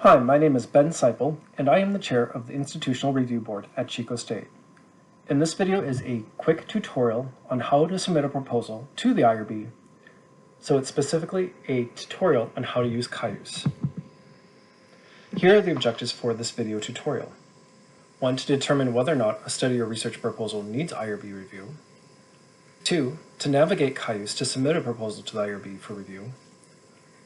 Hi, my name is Ben Seipel, and I am the chair of the Institutional Review Board at Chico State. And this video is a quick tutorial on how to submit a proposal to the IRB. So it's specifically a tutorial on how to use Cayuse. Here are the objectives for this video tutorial. 1. To determine whether or not a study or research proposal needs IRB review. 2. To navigate Cayuse to submit a proposal to the IRB for review.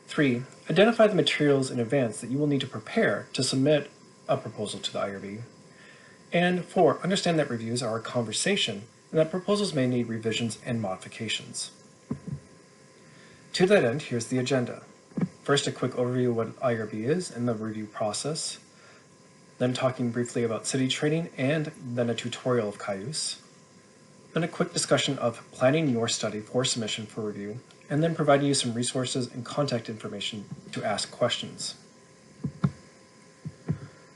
3. Identify the materials in advance that you will need to prepare to submit a proposal to the IRB. And 4. Understand that reviews are a conversation and that proposals may need revisions and modifications. To that end, here's the agenda. First, a quick overview of what IRB is and the review process. Then talking briefly about city training and then a tutorial of Cayuse. Then a quick discussion of planning your study for submission for review, and then providing you some resources and contact information to ask questions.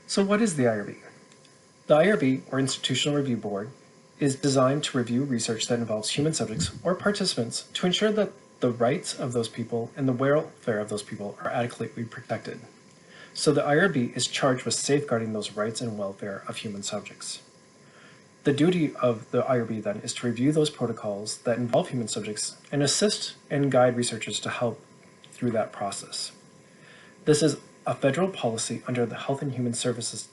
So what is the IRB? The IRB, or Institutional Review Board, is designed to review research that involves human subjects or participants to ensure that the rights of those people and the welfare of those people are adequately protected. So the IRB is charged with safeguarding those rights and welfare of human subjects. The duty of the IRB then is to review those protocols that involve human subjects and assist and guide researchers to help through that process. This is a federal policy under the Health and Human Services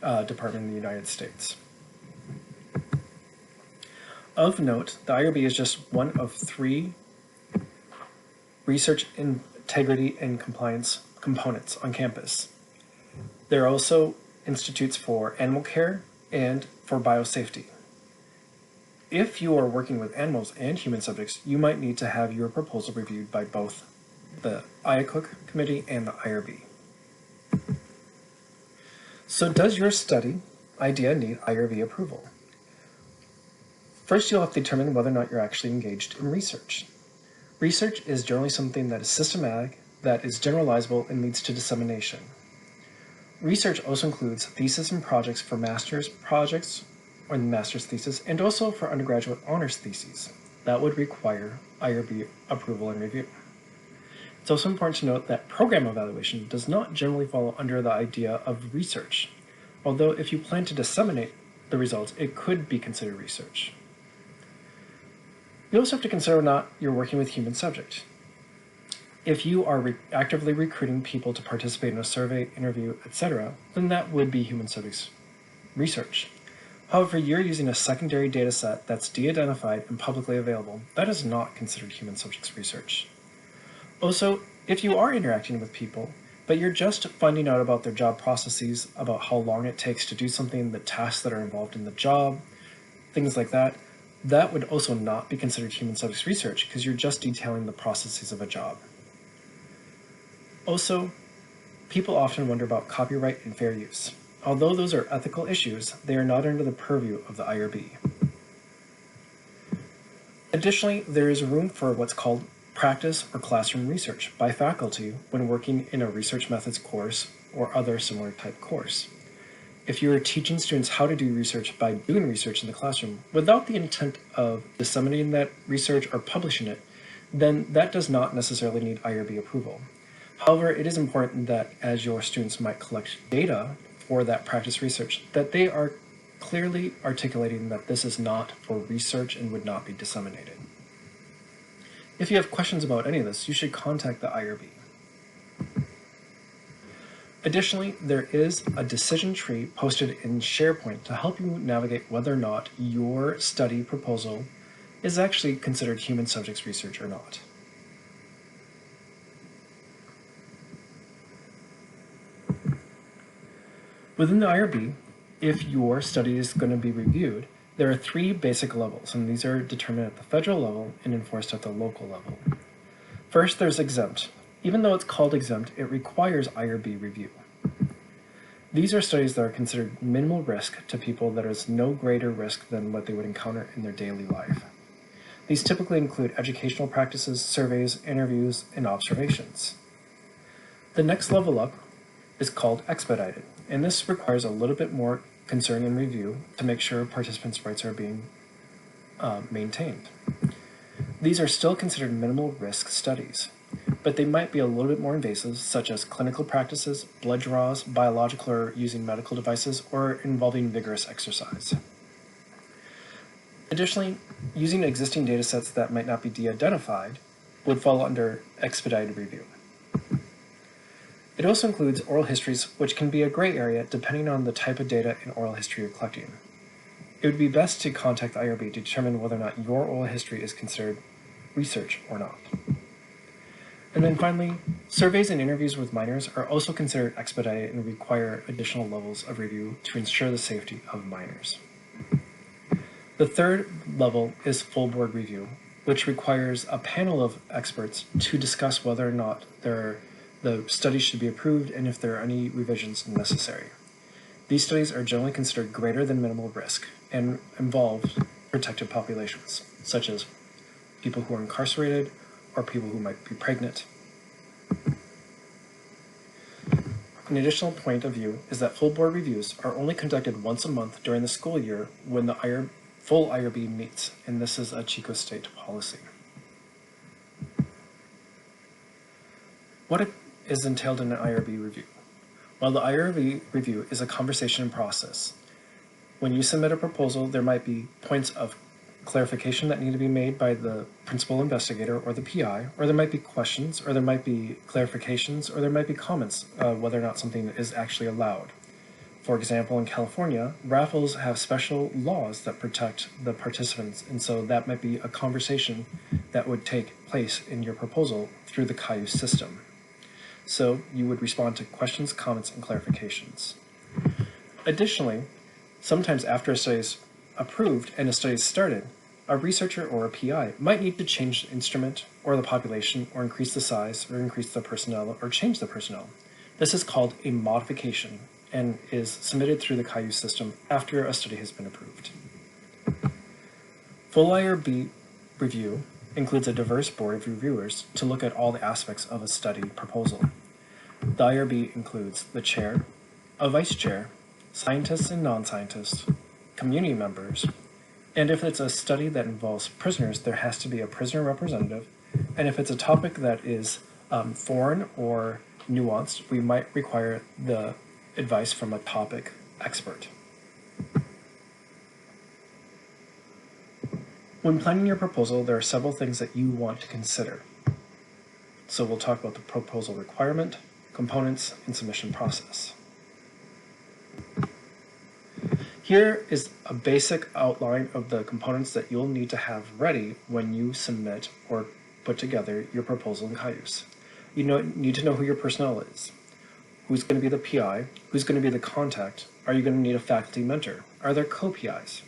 Department in the United States. Of note, the IRB is just one of 3 research integrity and compliance components on campus. There are also institutes for animal care and for biosafety. If you are working with animals and human subjects, you might need to have your proposal reviewed by both the IACUC committee and the IRB. So does your study idea need IRB approval? First, you'll have to determine whether or not you're actually engaged in research. Research is generally something that is systematic, that is generalizable, and leads to dissemination. Research also includes thesis and projects for master's projects or master's thesis, and also for undergraduate honors theses. That would require IRB approval and review. It's also important to note that program evaluation does not generally fall under the idea of research, although if you plan to disseminate the results, it could be considered research. You also have to consider whether or not you're working with human subjects. If you are actively recruiting people to participate in a survey, interview, etc., then that would be human subjects research. However, you're using a secondary data set that's de-identified and publicly available. That is not considered human subjects research. Also, if you are interacting with people, but you're just finding out about their job processes, about how long it takes to do something, the tasks that are involved in the job, things like that, that would also not be considered human subjects research because you're just detailing the processes of a job. Also, people often wonder about copyright and fair use. Although those are ethical issues, they are not under the purview of the IRB. Additionally, there is room for what's called practice or classroom research by faculty when working in a research methods course or other similar type course. If you are teaching students how to do research by doing research in the classroom without the intent of disseminating that research or publishing it, then that does not necessarily need IRB approval. However, it is important that as your students might collect data for that practice research, that they are clearly articulating that this is not for research and would not be disseminated. If you have questions about any of this, you should contact the IRB. Additionally, there is a decision tree posted in SharePoint to help you navigate whether or not your study proposal is actually considered human subjects research or not. Within the IRB, if your study is going to be reviewed, there are 3 basic levels, and these are determined at the federal level and enforced at the local level. First, there's exempt. Even though it's called exempt, it requires IRB review. These are studies that are considered minimal risk to people that is no greater risk than what they would encounter in their daily life. These typically include educational practices, surveys, interviews, and observations. The next level up is called expedited, and this requires a little bit more concern and review to make sure participants' rights are being maintained. These are still considered minimal risk studies. but they might be a little bit more invasive, such as clinical practices, blood draws, biological or using medical devices, or involving vigorous exercise. Additionally, using existing data sets that might not be de-identified would fall under expedited review. It also includes oral histories, which can be a gray area depending on the type of data and oral history you're collecting. It would be best to contact the IRB to determine whether or not your oral history is considered research or not. And then finally, surveys and interviews with minors are also considered expedited and require additional levels of review to ensure the safety of minors. The third level is full board review, which requires a panel of experts to discuss whether or not the study should be approved and if there are any revisions necessary. These studies are generally considered greater than minimal risk and involve protected populations, such as people who are incarcerated or people who might be pregnant. An additional point of view is that full board reviews are only conducted once a month during the school year when the full IRB meets, and this is a Chico state policy. What is entailed in an IRB review? Well, the IRB review is a conversation process. When you submit a proposal, there might be points of clarification that need to be made by the principal investigator or the PI, or there might be questions, or there might be clarifications, or there might be comments whether or not something is actually allowed. For example, in California, raffles have special laws that protect the participants, and so that might be a conversation that would take place in your proposal through the Cayuse system. So you would respond to questions, comments, and clarifications. Additionally, sometimes after a study is approved and a study is started, a researcher or a PI might need to change the instrument or the population or increase the size or increase the personnel or change the personnel. This is called a modification and is submitted through the Cayuse system after a study has been approved. Full IRB review includes a diverse board of reviewers to look at all the aspects of a study proposal. The IRB includes the chair, a vice chair, scientists and non-scientists, community members, and if it's a study that involves prisoners, there has to be a prisoner representative, and if it's a topic that is foreign or nuanced, we might require the advice from a topic expert. When planning your proposal, there are several things that you want to consider. So we'll talk about the proposal requirement, components, and submission process. Here is a basic outline of the components that you'll need to have ready when you submit or put together your proposal in Cayuse. You need to know who your personnel is. Who's going to be the PI? Who's going to be the contact? Are you going to need a faculty mentor? Are there co-PIs?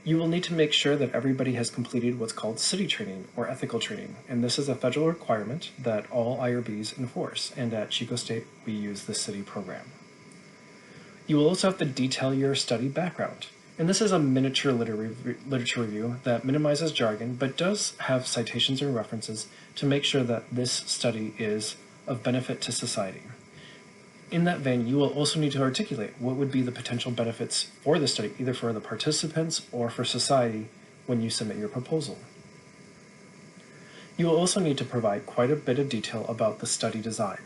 You will need to make sure that everybody has completed what's called city training or ethical training, and this is a federal requirement that all IRBs enforce, and at Chico State we use the city program. You will also have to detail your study background, and this is a miniature literature review that minimizes jargon but does have citations and references to make sure that this study is of benefit to society. In that vein, you will also need to articulate what would be the potential benefits for the study, either for the participants or for society when you submit your proposal. You will also need to provide quite a bit of detail about the study design.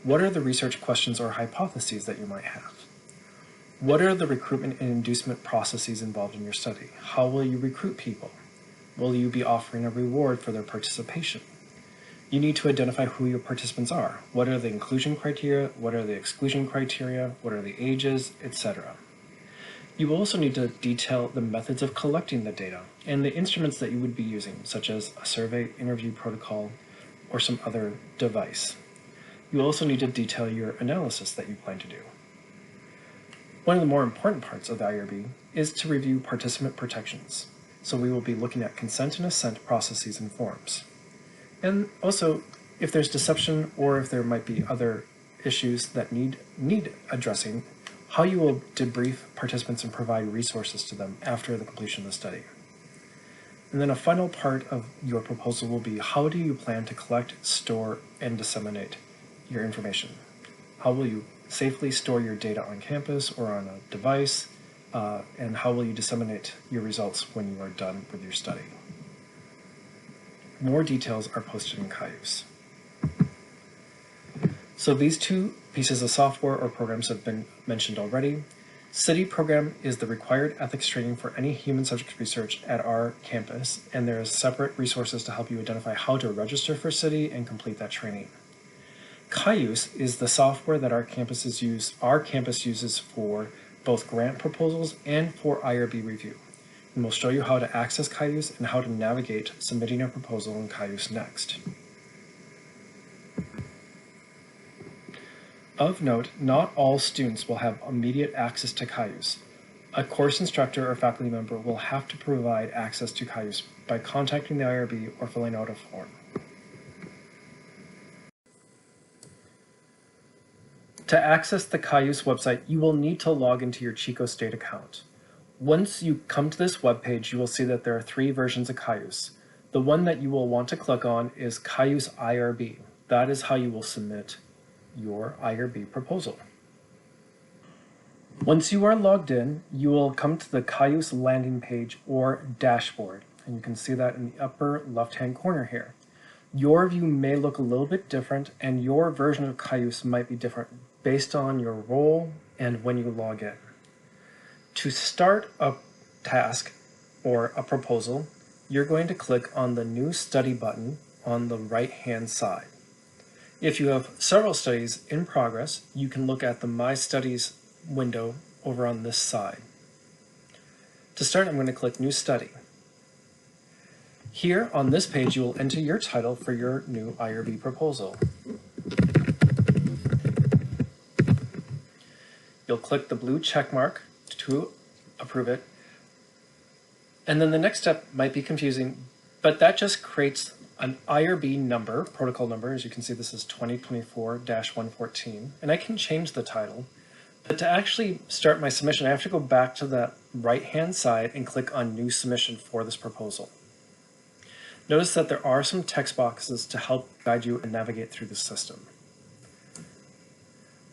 What are the research questions or hypotheses that you might have? What are the recruitment and inducement processes involved in your study? How will you recruit people? Will you be offering a reward for their participation? You need to identify who your participants are. What are the inclusion criteria? What are the exclusion criteria? What are the ages, etc. You will also need to detail the methods of collecting the data and the instruments that you would be using, such as a survey, interview protocol, or some other device. You also need to detail your analysis that you plan to do. One of the more important parts of the IRB is to review participant protections. So we will be looking at consent and assent processes and forms. And also, if there's deception or if there might be other issues that need addressing, how you will debrief participants and provide resources to them after the completion of the study. And then a final part of your proposal will be, how do you plan to collect, store, and disseminate your information? How will you safely store your data on campus or on a device? And how will you disseminate your results when you are done with your study? More details are posted in Cayuse. So these two pieces of software or programs have been mentioned already. CITY program is the required ethics training for any human subject research at our campus, and there is separate resources to help you identify how to register for CITY and complete that training. Cayuse is the software that our campus uses for both grant proposals and for IRB review. And we'll show you how to access Cayuse and how to navigate submitting a proposal in Cayuse next. Of note, not all students will have immediate access to Cayuse. A course instructor or faculty member will have to provide access to Cayuse by contacting the IRB or filling out a form. To access the Cayuse website, you will need to log into your Chico State account. Once you come to this webpage, you will see that there are 3 versions of Cayuse. The one that you will want to click on is Cayuse IRB. That is how you will submit your IRB proposal. Once you are logged in, you will come to the Cayuse landing page or dashboard, and you can see that in the upper left-hand corner here. Your view may look a little bit different, and your version of Cayuse might be different based on your role and when you log in. To start a task or a proposal, you're going to click on the New Study button on the right-hand side. If you have several studies in progress, you can look at the My Studies window over on this side. To start, I'm going to click New Study. Here on this page, you will enter your title for your new IRB proposal. You'll click the blue check mark to approve it. And then the next step might be confusing, but that just creates an IRB number, protocol number. As you can see, this is 2024-114, and I can change the title. But to actually start my submission, I have to go back to the right-hand side and click on New Submission for this proposal. Notice that there are some text boxes to help guide you and navigate through the system.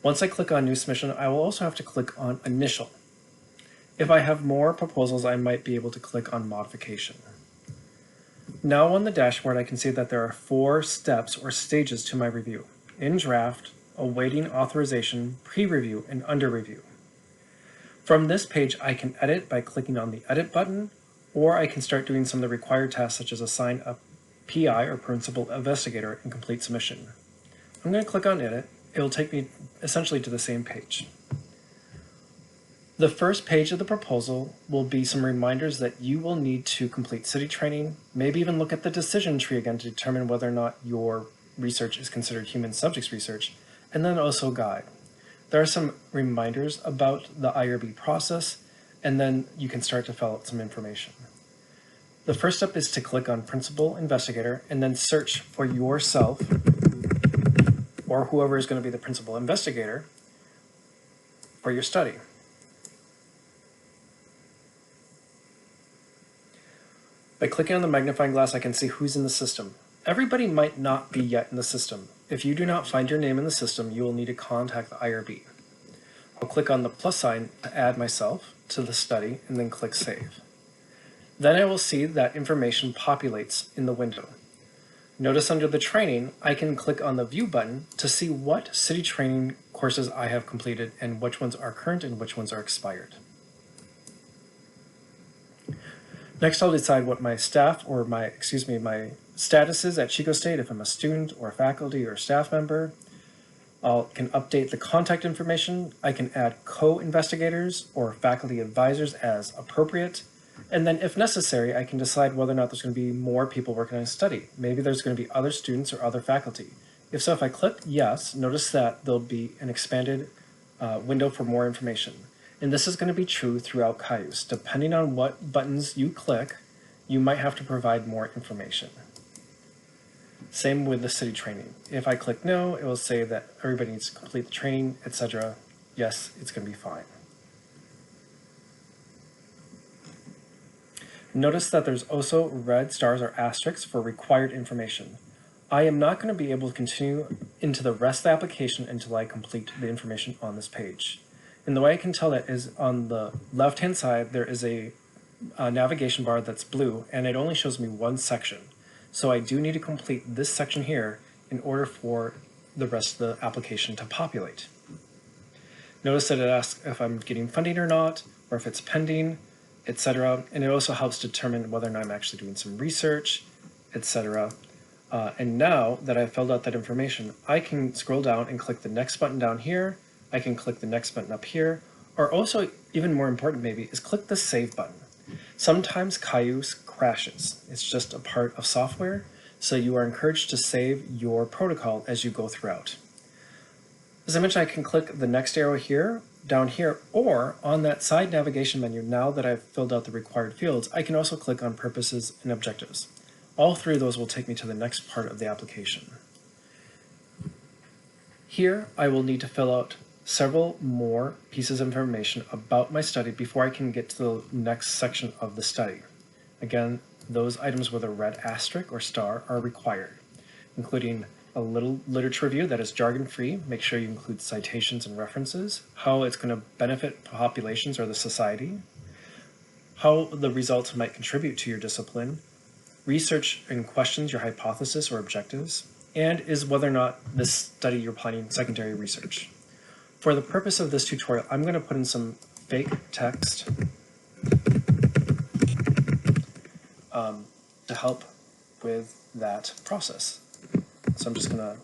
Once I click on New Submission, I will also have to click on Initial. If I have more proposals, I might be able to click on Modification. Now on the dashboard, I can see that there are 4 steps or stages to my review: in draft, awaiting authorization, pre-review, and under review. From this page, I can edit by clicking on the Edit button, or I can start doing some of the required tasks such as assign a PI or Principal Investigator and complete submission. I'm going to click on Edit. It will take me essentially to the same page. The first page of the proposal will be some reminders that you will need to complete CITY training, maybe even look at the decision tree again to determine whether or not your research is considered human subjects research, and then also guide. There are some reminders about the IRB process, and then you can start to fill out some information. The first step is to click on Principal Investigator and then search for yourself or whoever is going to be the Principal Investigator for your study. By clicking on the magnifying glass, I can see who's in the system. Everybody might not be yet in the system. If you do not find your name in the system, you will need to contact the IRB. I'll click on the plus sign to add myself to the study and then click Save. Then I will see that information populates in the window. Notice under the training, I can click on the View button to see what CITY training courses I have completed and which ones are current and which ones are expired. Next, I'll decide what my staff or my status is at Chico State, if I'm a student or faculty or staff member. I can update the contact information. I can add co-investigators or faculty advisors as appropriate. And then if necessary, I can decide whether or not there's going to be more people working on a study. Maybe there's going to be other students or other faculty. If so, if I click yes, notice that there'll be an expanded window for more information. And this is going to be true throughout Cayuse. Depending on what buttons you click, you might have to provide more information. Same with the CITY training. If I click no, it will say that everybody needs to complete the training, etc. Yes, it's going to be fine. Notice that there's also red stars or asterisks for required information. I am not going to be able to continue into the rest of the application until I complete the information on this page. And the way I can tell that is on the left-hand side, there is a navigation bar that's blue, and it only shows me one section. So I do need to complete this section here in order for the rest of the application to populate. Notice that it asks if I'm getting funding or not, or if it's pending, etc. And it also helps determine whether or not I'm actually doing some research, etc. And now that I've filled out that information, I can scroll down and click the next button down here. I can click the next button up here, or also, even more important maybe, is click the save button. Sometimes Cayuse crashes. It's just a part of software, so you are encouraged to save your protocol as you go throughout. As I mentioned, I can click the next arrow here, down here, or on that side navigation menu, now that I've filled out the required fields, I can also click on purposes and objectives. All three of those will take me to the next part of the application. Here, I will need to fill out several more pieces of information about my study before I can get to the next section of the study. Again, those items with a red asterisk or star are required, including a little literature review that is jargon-free. Make sure you include citations and references, how it's going to benefit populations or the society, how the results might contribute to your discipline, research and questions your hypothesis or objectives, and is whether or not this study you're planning secondary research. For the purpose of this tutorial, I'm going to put in some fake text to help with that process. So I'm just going to,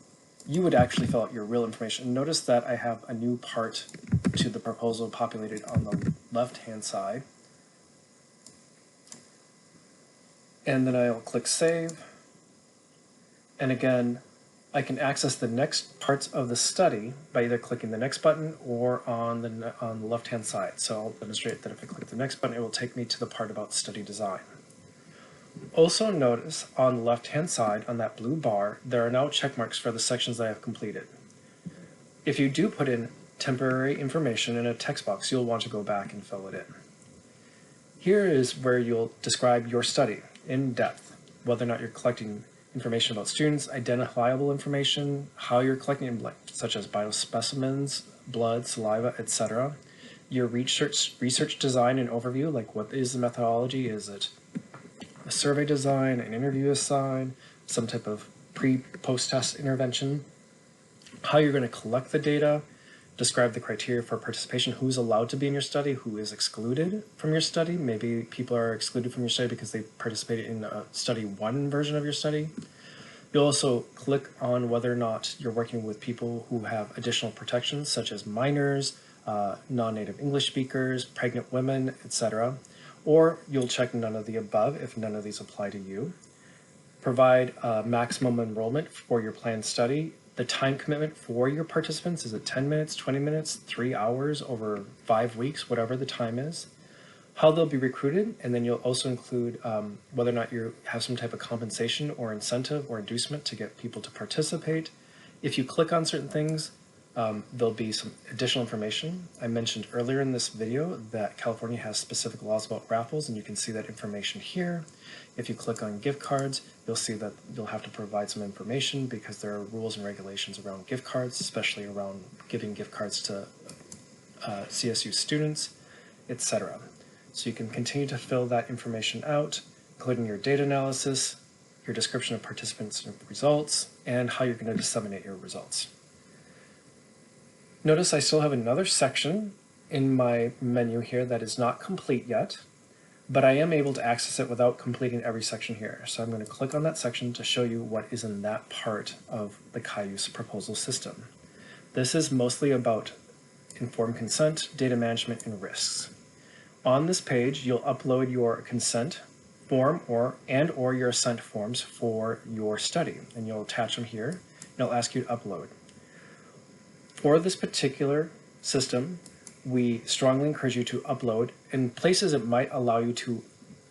you would actually fill out your real information. Notice that I have a new part to the proposal populated on the left-hand side. And then I'll click Save. And again, I can access the next parts of the study by either clicking the next button or on the left-hand side. So I'll demonstrate that if I click the next button, it will take me to the part about study design. Also notice on the left-hand side, on that blue bar, there are now check marks for the sections that I have completed. If you do put in temporary information in a text box, you'll want to go back and fill it in. Here is where you'll describe your study in depth, whether or not you're collecting information about students, identifiable information, how you're collecting, such as biospecimens, blood, saliva, etc. Your research design and overview, like what is the methodology? Is it a survey design, an interview design, some type of post-test intervention? How you're going to collect the data, describe the criteria for participation, who's allowed to be in your study, who is excluded from your study. Maybe people are excluded from your study because they participated in a study 1 version of your study. You'll also click on whether or not you're working with people who have additional protections, such as minors, non-native English speakers, pregnant women, etc. Or you'll check none of the above if none of these apply to you. Provide maximum enrollment for your planned study. The time commitment for your participants, is it 10 minutes, 20 minutes, 3 hours, over 5 weeks, whatever the time is. How they'll be recruited, and then you'll also include whether or not you have some type of compensation or incentive or inducement to get people to participate. If you click on certain things, there'll be some additional information. I mentioned earlier in this video that California has specific laws about raffles, and you can see that information here. If you click on gift cards, you'll see that you'll have to provide some information because there are rules and regulations around gift cards, especially around giving gift cards to CSU students, etc. So you can continue to fill that information out, including your data analysis, your description of participants and results, and how you're going to disseminate your results. Notice I still have another section in my menu here that is not complete yet, but I am able to access it without completing every section here. So I'm going to click on that section to show you what is in that part of the Cayuse proposal system. This is mostly about informed consent, data management, and risks. On this page, you'll upload your consent form or your assent forms for your study, and you'll attach them here, and it'll ask you to upload. For this particular system, we strongly encourage you to upload. In places it might allow you to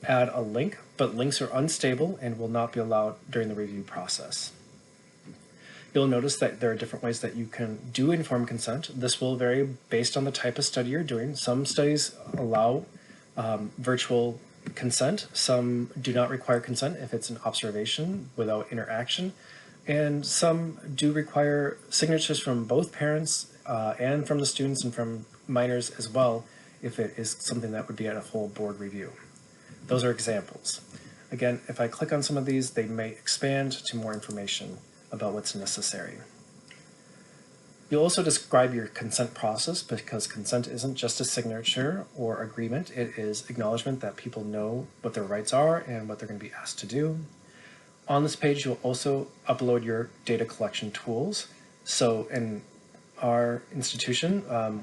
add a link, but links are unstable and will not be allowed during the review process. You'll notice that there are different ways that you can do informed consent. This will vary based on the type of study you're doing. Some studies allow virtual consent. Some do not require consent if it's an observation without interaction. And some do require signatures from both parents and from the students and from minors as well, if it is something that would be at a full board review. Those are examples. Again, if I click on some of these, they may expand to more information about what's necessary. You'll also describe your consent process, because consent isn't just a signature or agreement, it is acknowledgement that people know what their rights are and what they're going to be asked to do. On this page, you'll also upload your data collection tools. So in our institution,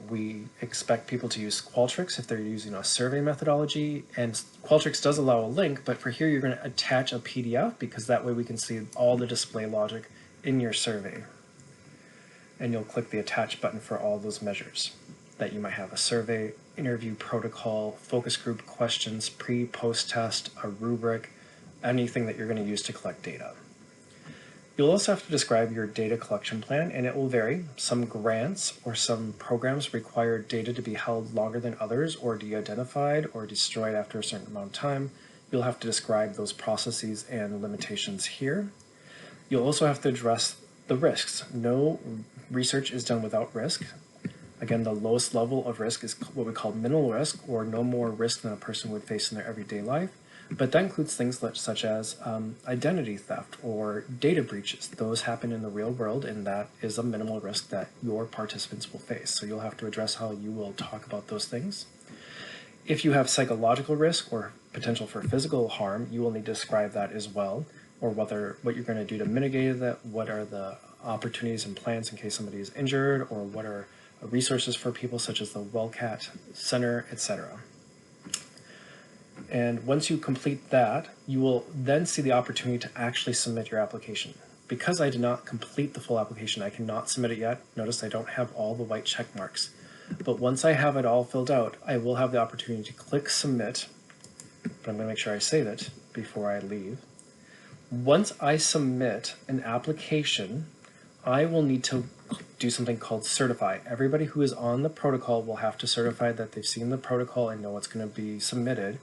we expect people to use Qualtrics if they're using a survey methodology, and Qualtrics does allow a link, but for here you're going to attach a PDF, because that way we can see all the display logic in your survey. And you'll click the attach button for all those measures that you might have: a survey, interview protocol, focus group questions, pre-post test, a rubric, anything that you're going to use to collect data. You'll also have to describe your data collection plan, and it will vary. Some grants or some programs require data to be held longer than others, or de-identified or destroyed after a certain amount of time. You'll have to describe those processes and limitations here. You'll also have to address the risks. No research is done without risk. Again, the lowest level of risk is what we call minimal risk, or no more risk than a person would face in their everyday life. But that includes things such as identity theft or data breaches. Those happen in the real world, and that is a minimal risk that your participants will face. So you'll have to address how you will talk about those things. If you have psychological risk or potential for physical harm, you will need to describe that as well, or what you're going to do to mitigate that, what are the opportunities and plans in case somebody is injured, or what are resources for people such as the WellCat Center, etc. And once you complete that, you will then see the opportunity to actually submit your application. Because I did not complete the full application, I cannot submit it yet. Notice I don't have all the white check marks. But once I have it all filled out, I will have the opportunity to click submit, but I'm going to make sure I save it before I leave. Once I submit an application, I will need to do something called certify. Everybody who is on the protocol will have to certify that they've seen the protocol and know what's going to be submitted,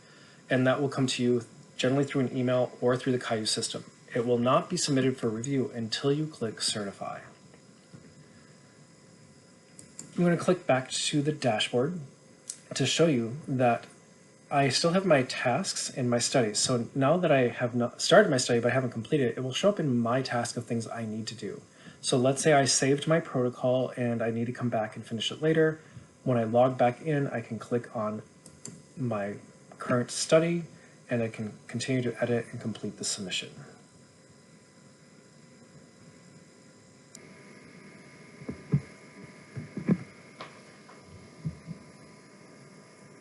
and that will come to you generally through an email or through the Cayuse system. It will not be submitted for review until you click certify. I'm going to click back to the dashboard to show you that I still have my tasks in my studies. So now that I have not started my study but I haven't completed it, it will show up in my task of things I need to do. So let's say I saved my protocol and I need to come back and finish it later. When I log back in, I can click on my current study and I can continue to edit and complete the submission.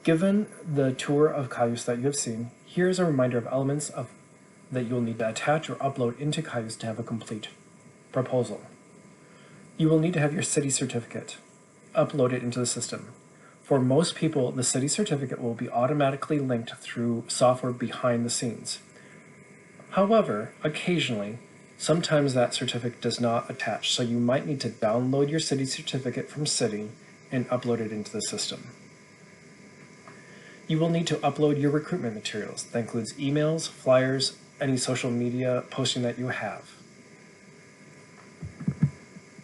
Given the tour of Cayuse that you have seen, here is a reminder of elements that you'll need to attach or upload into Cayuse to have a complete proposal. You will need to have your city certificate uploaded into the system. For most people, the city certificate will be automatically linked through software behind the scenes. However, occasionally, sometimes that certificate does not attach, so you might need to download your city certificate from City and upload it into the system. You will need to upload your recruitment materials. That includes emails, flyers, any social media posting that you have.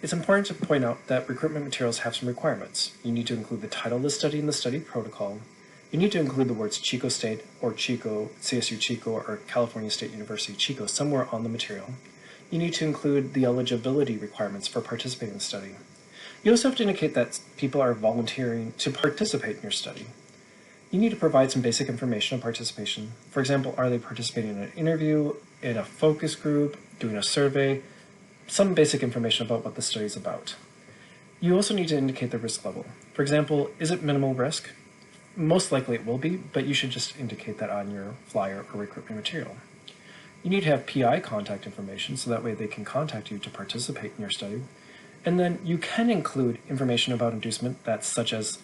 It's important to point out that recruitment materials have some requirements. You need to include the title of the study and the study protocol. You need to include the words Chico State or Chico, CSU Chico, or California State University Chico somewhere on the material. You need to include the eligibility requirements for participating in the study. You also have to indicate that people are volunteering to participate in your study. You need to provide some basic information on participation. For example, are they participating in an interview, in a focus group, doing a survey? Some basic information about what the study is about. You also need to indicate the risk level. For example, is it minimal risk? Most likely it will be, but you should just indicate that on your flyer or recruitment material. You need to have PI contact information, so that way they can contact you to participate in your study. And then you can include information about inducement, that's such as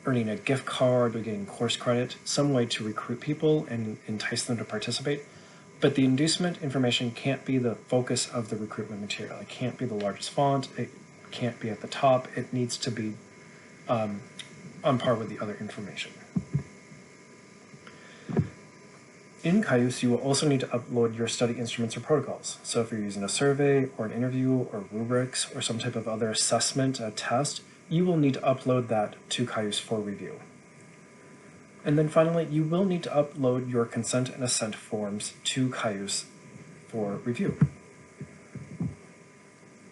earning a gift card or getting course credit, some way to recruit people and entice them to participate. But the inducement information can't be the focus of the recruitment material. It can't be the largest font. It can't be at the top. It needs to be on par with the other information. In Cayuse, you will also need to upload your study instruments or protocols. So if you're using a survey or an interview or rubrics or some type of other assessment, a test, you will need to upload that to Cayuse for review. And then finally, you will need to upload your consent and assent forms to Cayuse for review.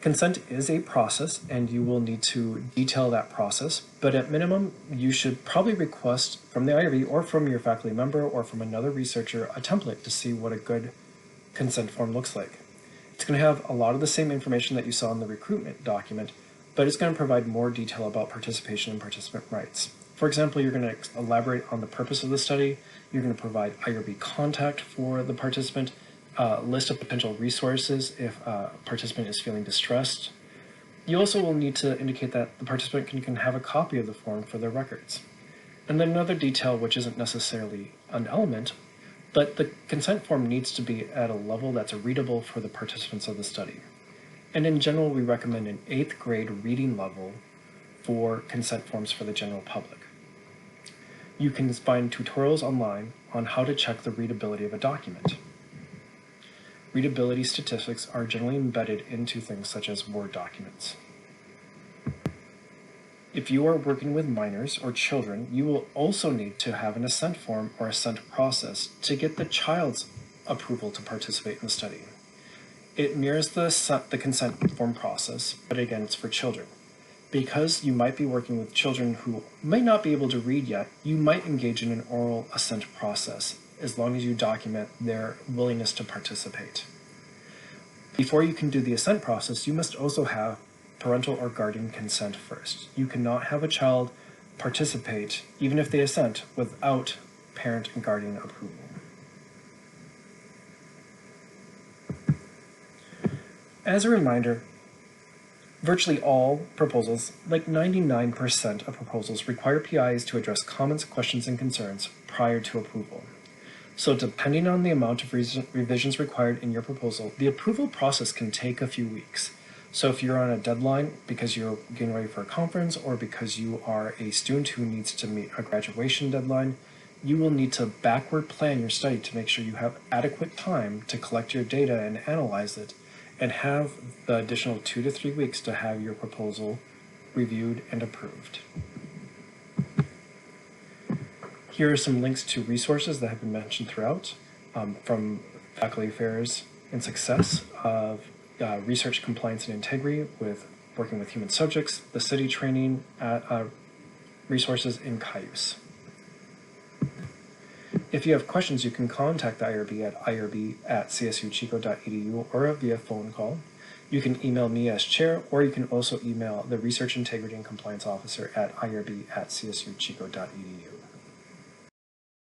Consent is a process, and you will need to detail that process, but at minimum, you should probably request from the IRB or from your faculty member or from another researcher a template to see what a good consent form looks like. It's going to have a lot of the same information that you saw in the recruitment document, but it's going to provide more detail about participation and participant rights. For example, you're going to elaborate on the purpose of the study, you're going to provide IRB contact for the participant, list of potential resources if a participant is feeling distressed. You also will need to indicate that the participant can have a copy of the form for their records. And then another detail, which isn't necessarily an element, but the consent form needs to be at a level that's readable for the participants of the study. And in general, we recommend an 8th grade reading level for consent forms for the general public. You can find tutorials online on how to check the readability of a document. Readability statistics are generally embedded into things such as Word documents. If you are working with minors or children, you will also need to have an assent form or assent process to get the child's approval to participate in the study. It mirrors the consent form process, but again, it's for children. Because you might be working with children who may not be able to read yet, you might engage in an oral assent process, as long as you document their willingness to participate. Before you can do the assent process, you must also have parental or guardian consent first. You cannot have a child participate, even if they assent, without parent and guardian approval. As a reminder, virtually all proposals, like 99% of proposals, require PIs to address comments, questions, and concerns prior to approval. So depending on the amount of revisions required in your proposal, the approval process can take a few weeks. So if you're on a deadline because you're getting ready for a conference or because you are a student who needs to meet a graduation deadline, you will need to backward plan your study to make sure you have adequate time to collect your data and analyze it, and have the additional 2 to 3 weeks to have your proposal reviewed and approved. Here are some links to resources that have been mentioned throughout, from Faculty Affairs and Success of Research Compliance and Integrity with working with human subjects, the city training resources in Cayuse. If you have questions, you can contact the IRB at irb@csuchico.edu or via phone call. You can email me as chair, or you can also email the Research Integrity and Compliance Officer at irb@csuchico.edu.